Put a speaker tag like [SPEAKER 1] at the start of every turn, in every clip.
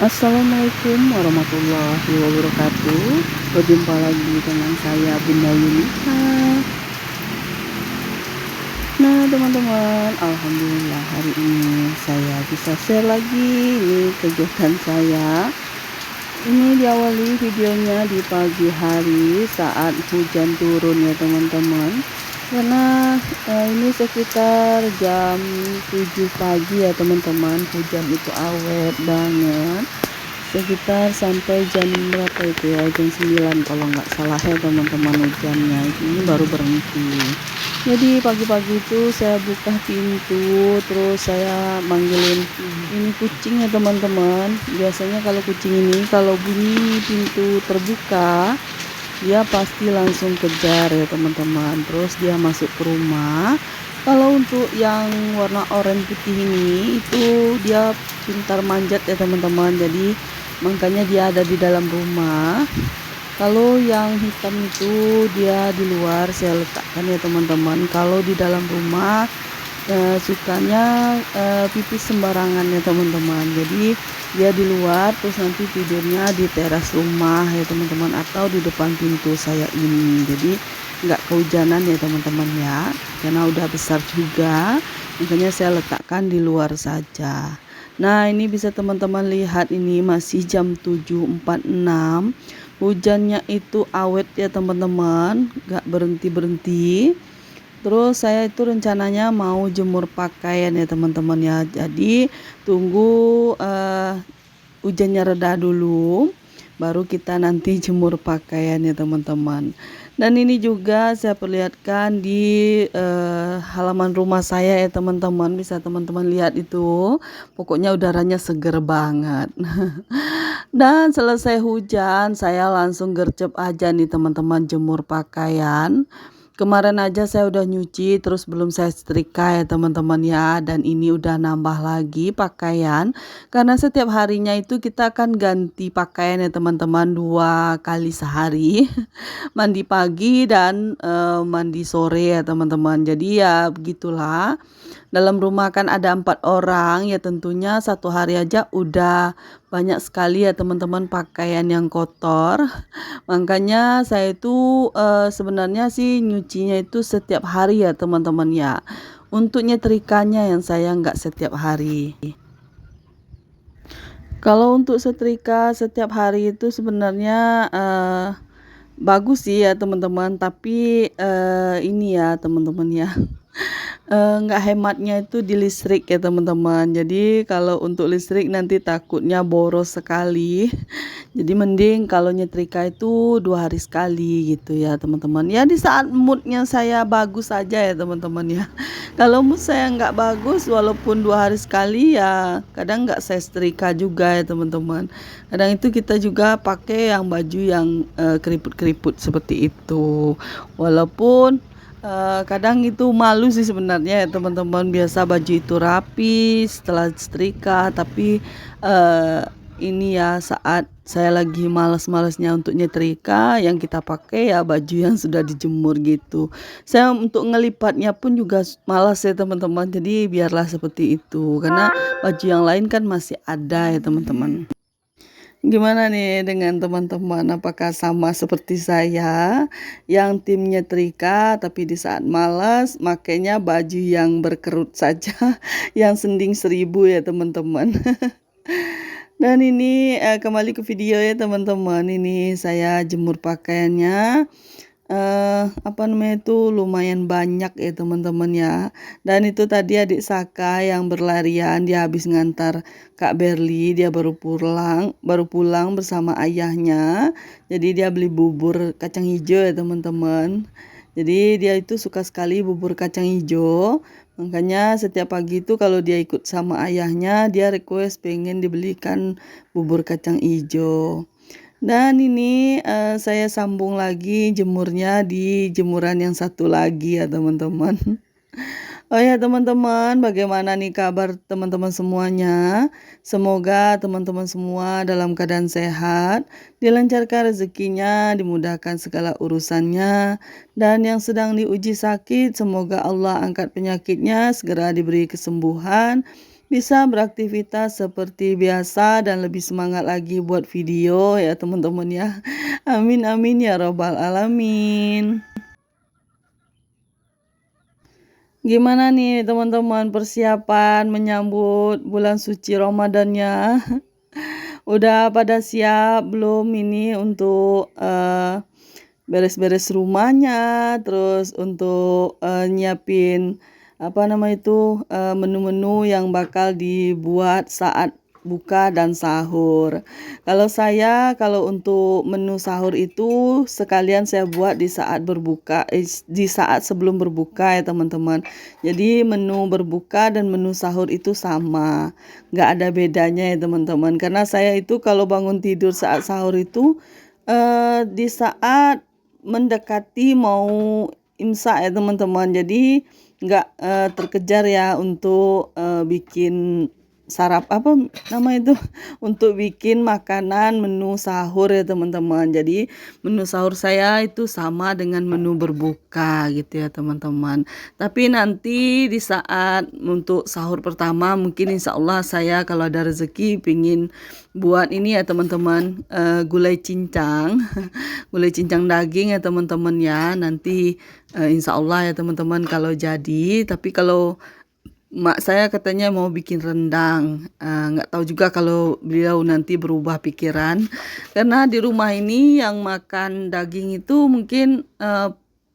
[SPEAKER 1] Assalamualaikum warahmatullahi wabarakatuh. Berjumpa lagi dengan saya Bunda Yunita. Nah teman-teman, alhamdulillah hari ini saya bisa share lagi ini kegiatan saya. Ini diawali videonya di pagi hari saat hujan turun ya teman-teman. Karena ini sekitar jam 7 pagi ya teman-teman, hujan itu awet banget sekitar sampai jam berapa itu ya, jam 9 kalau nggak salah ya teman-teman, hujannya ini baru berhenti. Jadi pagi-pagi itu saya buka pintu, terus saya manggilin ini kucing ya teman-teman. Biasanya kalau kucing ini kalau bunyi pintu terbuka dia pasti langsung kejar ya teman-teman, terus dia masuk ke rumah. Kalau untuk yang warna oranye putih ini itu dia pintar manjat ya teman-teman, jadi makanya dia ada di dalam rumah. Kalau yang hitam itu dia di luar saya letakkan ya teman-teman. Kalau di dalam rumah sukanya pipis sembarangan ya teman-teman, jadi dia di luar, terus nanti tidurnya di teras rumah ya teman-teman, atau di depan pintu saya ini. Jadi nggak kehujanan ya teman-teman ya, karena udah besar juga, makanya saya letakkan di luar saja. Nah ini bisa teman-teman lihat, ini masih jam 7.46, hujannya itu awet ya teman-teman, nggak berhenti-berhenti. Terus saya itu rencananya mau jemur pakaian ya teman-teman ya, jadi tunggu hujannya reda dulu baru kita nanti jemur pakaian ya teman-teman. Dan ini juga saya perlihatkan di halaman rumah saya ya teman-teman, bisa teman-teman lihat itu, pokoknya udaranya seger banget. Dan selesai hujan saya langsung gercep aja nih teman-teman jemur pakaian. Kemarin aja saya udah nyuci, terus belum saya setrika ya teman-teman ya, dan ini udah nambah lagi pakaian karena setiap harinya itu kita akan ganti pakaian ya teman-teman, 2 kali sehari. Mandi pagi dan mandi sore ya teman-teman. Jadi ya begitulah, dalam rumah kan ada 4 orang ya, tentunya satu hari aja udah banyak sekali ya teman-teman pakaian yang kotor. Makanya saya itu sebenarnya sih nyucinya itu setiap hari ya teman-teman ya. Untuk nyetrikanya yang saya nggak setiap hari. Kalau untuk setrika setiap hari itu sebenarnya bagus sih ya teman-teman, tapi ini ya teman-teman ya, nggak hematnya itu di listrik ya teman-teman. Jadi kalau untuk listrik nanti takutnya boros sekali. Jadi mending kalau nyetrika itu 2 hari sekali gitu ya teman-teman. Ya di saat moodnya saya bagus saja ya teman-teman ya. Kalau mood saya nggak bagus, walaupun 2 hari sekali ya kadang nggak saya setrika juga ya teman-teman. Kadang itu kita juga pakai yang baju yang keriput-keriput seperti itu. Walaupun kadang itu malu sih sebenarnya ya teman-teman, biasa baju itu rapi setelah setrika, tapi ini ya saat saya lagi malas-malasnya untuk nyetrika, yang kita pakai ya baju yang sudah dijemur gitu. Saya untuk ngelipatnya pun juga malas ya teman-teman, jadi biarlah seperti itu karena baju yang lain kan masih ada ya teman-teman. Gimana nih dengan teman-teman? Apakah sama seperti saya yang tim nyetrika, tapi di saat malas makanya baju yang berkerut saja, yang sending 1000 ya teman-teman. Dan ini kembali ke video ya teman-teman. Ini saya jemur pakaiannya. Apa namanya itu, lumayan banyak ya teman-teman ya. Dan itu tadi adik Saka yang berlarian, dia habis ngantar Kak Berli, dia baru pulang bersama ayahnya. Jadi dia beli bubur kacang hijau ya teman-teman. Jadi dia itu suka sekali bubur kacang hijau. Makanya setiap pagi itu kalau dia ikut sama ayahnya, dia request pengen dibelikan bubur kacang hijau. Dan ini saya sambung lagi jemurnya di jemuran yang satu lagi ya teman-teman. Oh ya teman-teman, bagaimana nih kabar teman-teman semuanya? Semoga teman-teman semua dalam keadaan sehat, dilancarkan rezekinya, dimudahkan segala urusannya, dan yang sedang diuji sakit, semoga Allah angkat penyakitnya, segera diberi kesembuhan, bisa beraktivitas seperti biasa dan lebih semangat lagi buat video ya teman-teman ya. Amin amin ya robbal alamin. Gimana nih teman-teman persiapan menyambut bulan suci Ramadannya? Udah pada siap belum ini untuk beres-beres rumahnya, terus untuk nyiapin apa nama itu menu-menu yang bakal dibuat saat buka dan sahur. Kalau untuk menu sahur itu sekalian saya buat di saat berbuka, di saat sebelum berbuka ya teman-teman. Jadi menu berbuka dan menu sahur itu sama, nggak ada bedanya ya teman-teman. Karena saya itu kalau bangun tidur saat sahur itu di saat mendekati mau imsak ya teman-teman. Jadi nggak terkejar ya untuk bikin apa nama itu untuk bikin makanan menu sahur ya teman-teman. Jadi menu sahur saya itu sama dengan menu berbuka gitu ya teman-teman. Tapi nanti di saat untuk sahur pertama mungkin insya Allah saya kalau ada rezeki pingin buat ini ya teman-teman, gulai cincang gulai cincang daging ya teman-teman ya. Nanti insya Allah ya teman-teman kalau jadi. Tapi kalau mak saya katanya mau bikin rendang, nggak tahu juga kalau beliau nanti berubah pikiran. Karena di rumah ini yang makan daging itu mungkin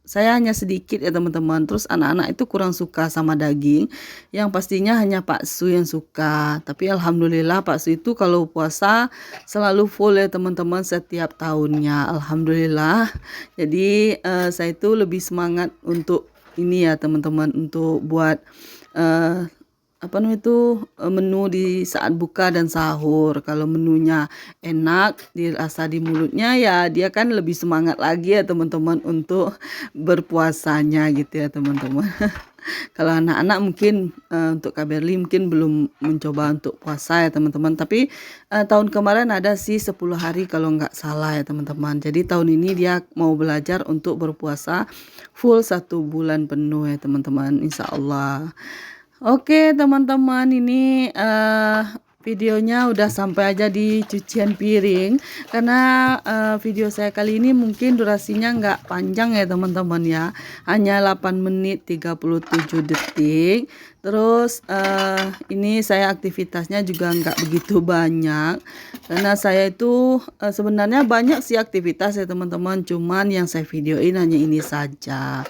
[SPEAKER 1] saya hanya sedikit ya teman-teman. Terus anak-anak itu kurang suka sama daging. Yang pastinya hanya Pak Su yang suka. Tapi alhamdulillah Pak Su itu kalau puasa selalu full ya teman-teman setiap tahunnya. Alhamdulillah. Jadi saya itu lebih semangat untuk ini ya teman-teman, untuk buat apa namanya itu menu di saat buka dan sahur. Kalau menunya enak dirasa di mulutnya ya dia kan lebih semangat lagi ya teman-teman untuk berpuasanya gitu ya teman-teman. Kalau anak-anak mungkin untuk Kak Berli mungkin belum mencoba untuk puasa ya teman-teman. Tapi tahun kemarin ada sih 10 hari kalau nggak salah ya teman-teman. Jadi tahun ini dia mau belajar untuk berpuasa full 1 bulan penuh ya teman-teman, insya Allah. Oke teman-teman, ini videonya udah sampai aja di cucian piring. Karena video saya kali ini mungkin durasinya nggak panjang ya teman-teman ya, hanya 8 menit 37 detik. Terus ini saya aktivitasnya juga nggak begitu banyak. Karena saya itu sebenarnya banyak sih aktivitas ya teman-teman, cuman yang saya videoin hanya ini saja.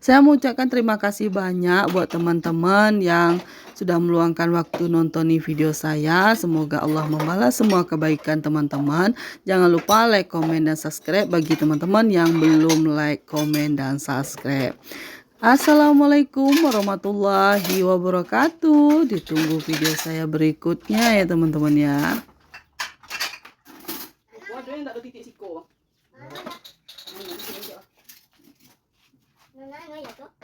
[SPEAKER 1] Saya mau ucapkan terima kasih banyak buat teman-teman yang sudah meluangkan waktu nonton video saya. Semoga Allah membalas semua kebaikan teman-teman. Jangan lupa like, komen, dan subscribe bagi teman-teman yang belum like, komen, dan subscribe. Assalamualaikum warahmatullahi wabarakatuh. Ditunggu video saya berikutnya ya teman-teman ya. Waduh,